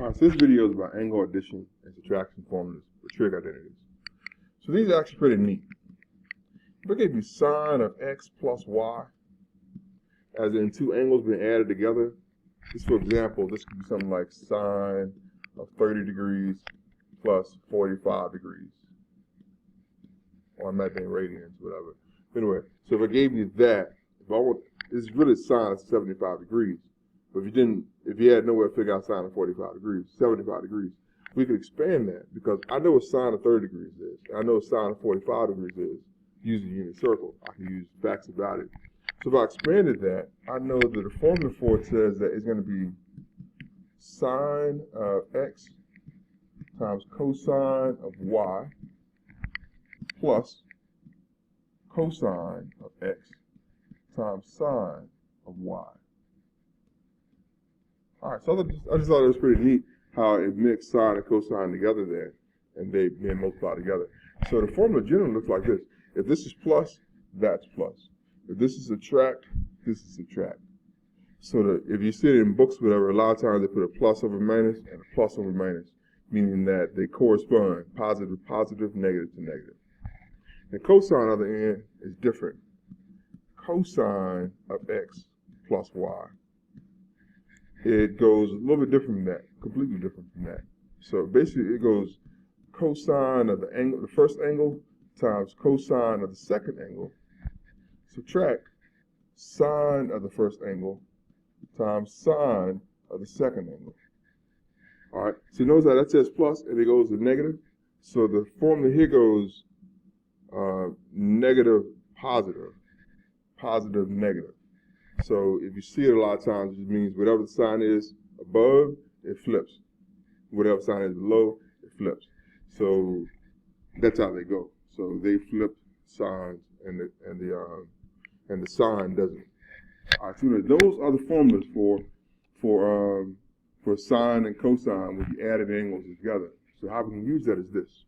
Alright, so this video is about angle addition and subtraction formulas for trig identities. So these are actually pretty neat. If I gave you sine of x plus y, as in two angles being added together, just for example, this could be something like sine of 30 degrees plus 45 degrees. Or it might be in radians, whatever. But anyway, so if I gave you that, it's really sine of 75 degrees. But if you had no way to figure out sine of 45 degrees, 75 degrees, we could expand that because I know what sine of 30 degrees is. I know what sine of 45 degrees is using a unit circle. I can use facts about it. So if I expanded that, I know that the formula for it says that it's going to be sine of x times cosine of y plus cosine of x times sine of y. Alright, so I just thought it was pretty neat how it mixed sine and cosine together there, and they being multiplied together. So the formula generally looks like this. If this is plus, that's plus. If this is subtract, this is subtract. So if you see it in books, whatever, a lot of times they put a plus over minus and a plus over minus, meaning that they correspond, positive to positive, negative to negative. The cosine on the other end is different. Cosine of x plus y. It goes a little bit different from that, completely different from that. So basically it goes cosine of the angle, the first angle times cosine of the second angle, subtract sine of the first angle times sine of the second angle. Alright, so notice how that says plus and it goes to negative. So the formula here goes negative, positive, positive, negative. So if you see it a lot of times, it means whatever the sign is above, it flips. Whatever sign is below, it flips. So that's how they go. So they flip signs, and the sign doesn't. All right, so those are the formulas for sine and cosine when you added angles together. So how we can use that is this.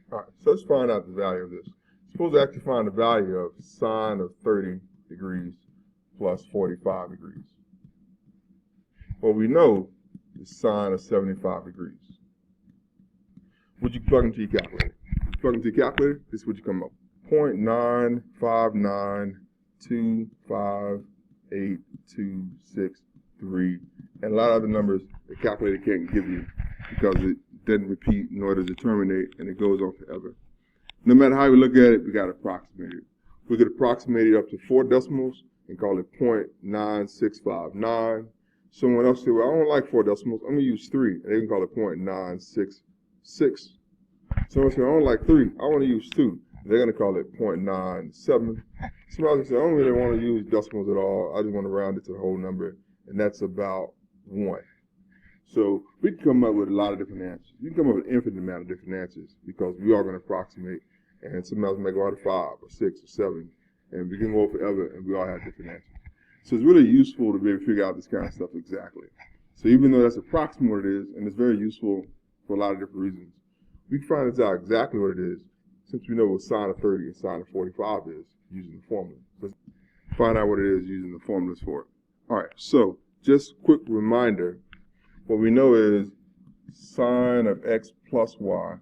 All right, so let's find out the value of this. Suppose I actually find the value of sine of 30 degrees plus 45 degrees. Well, we know the sine of 75 degrees. Would you plug into your calculator? Plug into your calculator, this is what you come up with. 0.959258263, and a lot of other numbers the calculator can't give you because it doesn't repeat nor does it terminate, and it goes on forever. No matter how we look at it, we got to approximate it. We could approximate it up to 4 decimals and call it 0.9659. Someone else said, well, I don't like 4 decimals, I'm going to use 3, and they can call it 0.966. Someone said, I don't like 3, I want to use 2. They're going to call it 0.97. Somebody said, I don't really want to use decimals at all, I just want to round it to the whole number, and that's about 1. So we can come up with a lot of different answers. You can come up with an infinite amount of different answers because we are going to approximate, and some else may go out to 5 or 6 or 7, and we can go forever, and we all have different answers. So it's really useful to be able to figure out this kind of stuff exactly. So even though that's approximately what it is, and it's very useful for a lot of different reasons, we can find out exactly what it is since we know what sine of 30 and sine of 45 is using the formula. So let's find out what it is using the formulas for it. All right, so just a quick reminder, what we know is sine of x plus y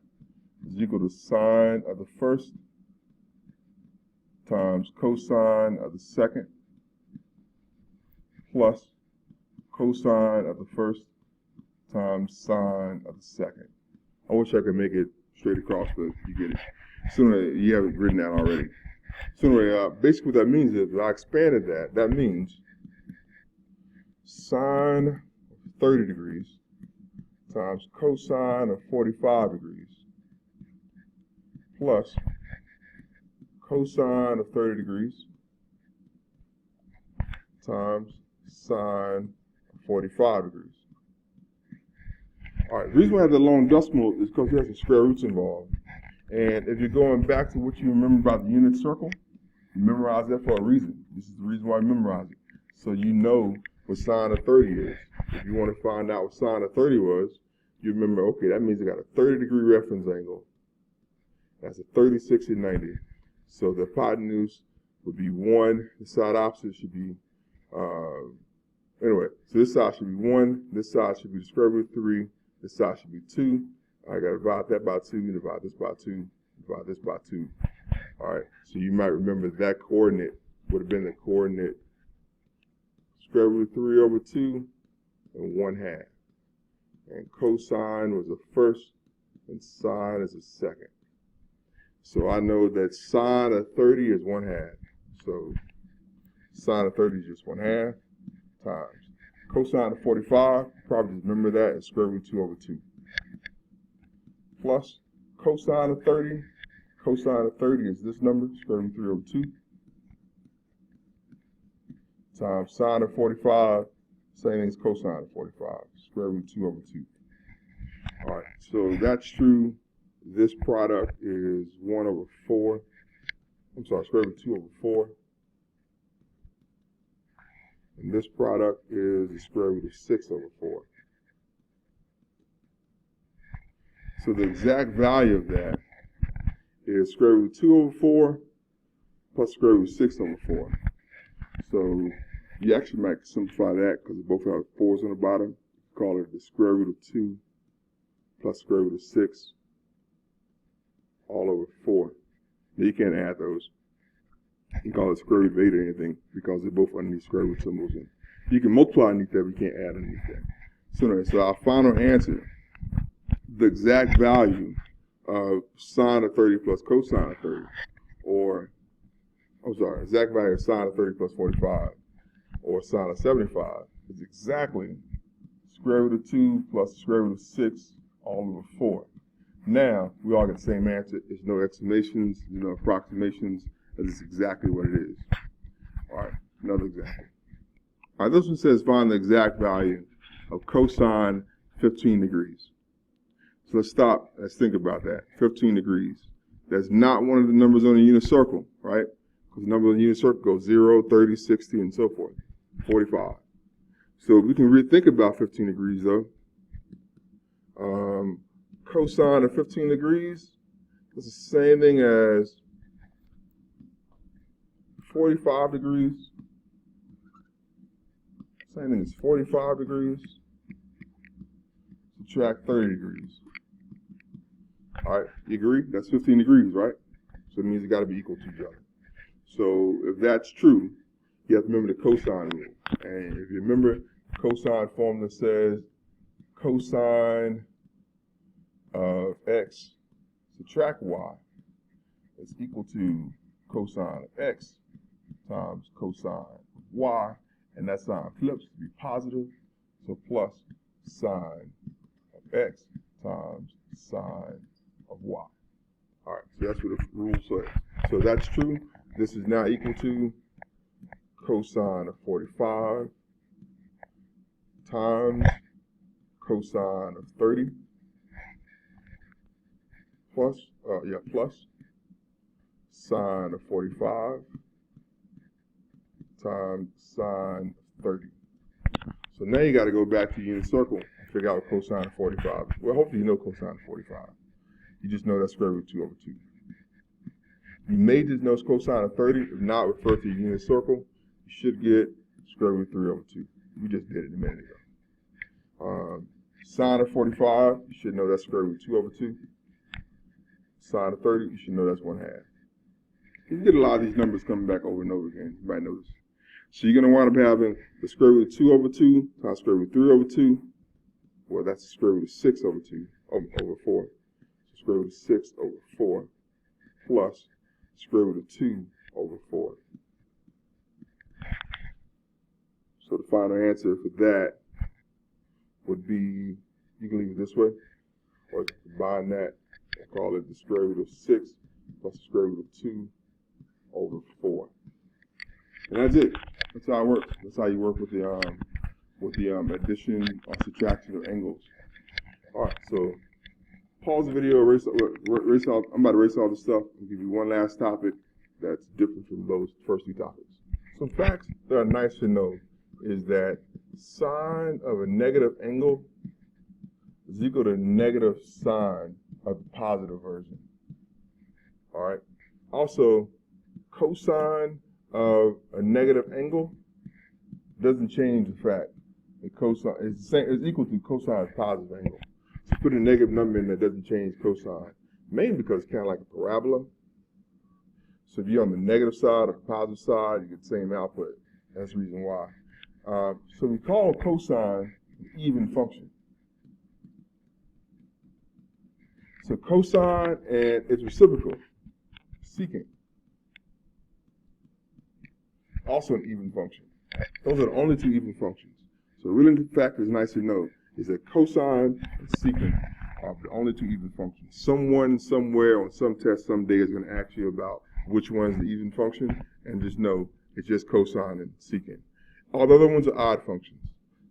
is equal to sine of the first times cosine of the second plus cosine of the first times sine of the second. I wish I could make it straight across, but you get it. So you have it written out already. So anyway, basically what that means is if I expanded that, that means sine of 30 degrees times cosine of 45 degrees plus cosine of 30 degrees times sine of 45 degrees. All right, the reason we have the long decimal is because we have some square roots involved. And if you're going back to what you remember about the unit circle, you memorize that for a reason. This is the reason why you memorize it. So you know what sine of 30 is. If you want to find out what sine of 30 was, you remember, okay, that means I got a 30-degree reference angle. That's a 30, 60, 90. So the hypotenuse would be 1. The side opposite should be, anyway, so this side should be 1. This side should be the square root of 3. This side should be 2. I got to divide that by 2, divide this by 2, divide this by 2. All right, so you might remember that coordinate would have been the coordinate square root of 3 over 2 and 1/2. And cosine was the first and sine is the second. So I know that sine of 30 is 1/2. So sine of 30 is just 1/2 times cosine of 45, probably just remember that, is square root 2 over 2. Plus cosine of 30. Cosine of 30 is this number, square root 3 over 2. Times sine of 45, same thing as cosine of 45, square root 2 over 2. All right, so that's true. This product is 1 over 4. I'm sorry, square root 2 over 4. And this product is the square root of 6 over 4. So the exact value of that is square root of 2 over 4 plus square root of 6 over 4. So you actually might simplify that because they both have 4's on the bottom. Call it the square root of 2 plus square root of 6 all over 4. Now you can't add those. You can call it square root of 8 or anything because they're both underneath square root symbols. And you can multiply underneath that, but you can't add underneath that. So anyway, so our final answer, the exact value of sine of 30 plus cosine of 30, or, I'm sorry, exact value of sine of 30 plus 45, or sine of 75, is exactly square root of 2 plus square root of 6 all over 4. Now, we all get the same answer. There's no exclamations, no approximations. That's exactly what it is. All right, another example. All right, this one says find the exact value of cosine 15 degrees. So let's stop. Let's think about that. 15 degrees. That's not one of the numbers on the unit circle, right? Because the number on the unit circle goes 0, 30, 60, and so forth. 45. So we can rethink about 15 degrees, though. Cosine of 15 degrees is the same thing as 45 degrees. Same thing as 45 degrees. Subtract 30 degrees. All right, you agree? That's 15 degrees, right? So it means it got to be equal to each other. So if that's true, you have to remember the cosine rule. And if you remember, cosine formula says cosine of x subtract y is equal to cosine of x times cosine of y, and that sign flips to be positive, so plus sine of x times sine of y. All right, so that's what the rule says. So that's true. This is now equal to cosine of 45 times cosine of 30 plus sine of 45 times sine of 30. So now you got to go back to unit circle and figure out what cosine of 45 is. Well, hopefully you know cosine of 45. You just know that's square root 2 over 2. You may just know cosine of 30. If not, refer to your unit circle. You should get square root 3 over 2. We just did it a minute ago. Sine of 45, you should know that's square root 2 over 2. Sine of 30, you should know that's 1/2. You get a lot of these numbers coming back over and over again. You might notice. So you're going to wind up having the square root of 2 over 2 times square root of 3 over 2. Well, that's the square root of 6 over 2 over 4. So square root of 6 over 4 plus square root of 2 over 4. So the final answer for that would be, you can leave it this way, or combine that and call it the square root of 6 plus the square root of 2 over 4. And that's it. That's how it works. That's how you work with the addition or subtraction of angles. All right, so pause the video, erase all, I'm about to erase all the stuff and give you one last topic that's different from those first two topics. Some facts that are nice to know is that sine of a negative angle is equal to negative sine of the positive version. All right. Also, cosine of a negative angle doesn't change the fact that cosine is equal to cosine of a positive angle. So put a negative number in that doesn't change cosine, mainly because it's kind of like a parabola. So if you're on the negative side or the positive side, you get the same output. That's the reason why. So we call cosine an even function. So cosine and its reciprocal, secant, also an even function. Those are the only two even functions. So the really fact is nice to know is that cosine and secant are the only two even functions. Someone somewhere on some test someday is going to ask you about which one's the even function, and just know it's just cosine and secant. All the other ones are odd functions.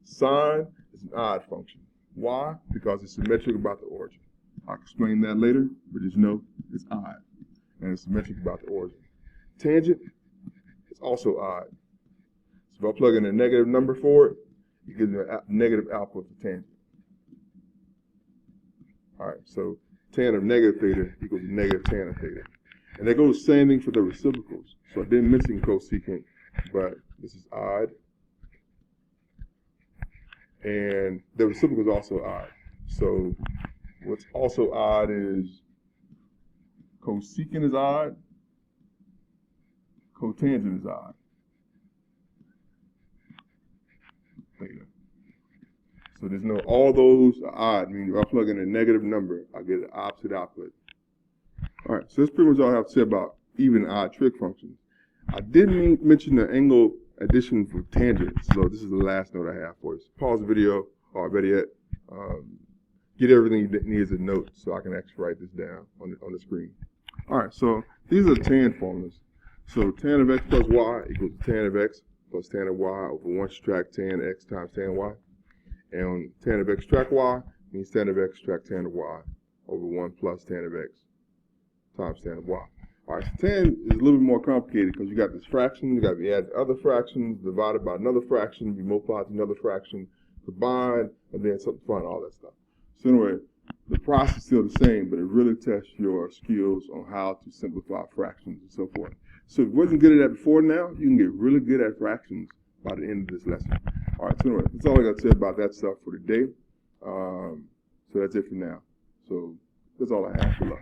Sine is an odd function. Why? Because it's symmetric about the origin. I'll explain that later, but just know it's odd, and it's symmetric about the origin. Tangent is also odd. So if I plug in a negative number for it, it gives me a negative output for tangent. All right, so tan of negative theta equals negative tan of theta. And that goes the same thing for the reciprocals. So I didn't mention cosecant, but this is odd. And the reciprocal is also odd. So what's also odd is cosecant is odd, cotangent is odd. Theta. So there's no, all those are odd, meaning if I plug in a negative number, I get an opposite output. All right, so that's pretty much all I have to say about even and odd trig functions. I didn't mention the angle addition for tangent, so this is the last note I have for you. So pause the video, or better yet, get everything you need as a note so I can actually write this down on the screen. All right, so these are tan formulas. So tan of x plus y equals tan of x plus tan of y over 1 subtract tan of x times tan of y. And tan of x subtract y means tan of x subtract tan of y over 1 plus tan of x times tan of y. All right, so tan is a little bit more complicated because you got this fraction, you got to be added other fractions, divided by another fraction, be multiplied to another fraction, combined, and then find all that stuff. So anyway, the process is still the same, but it really tests your skills on how to simplify fractions and so forth. So if you wasn't good at that before now, you can get really good at fractions by the end of this lesson. All right, so anyway, that's all I got to say about that stuff for today. So that's it for now. So that's all I have. Good luck.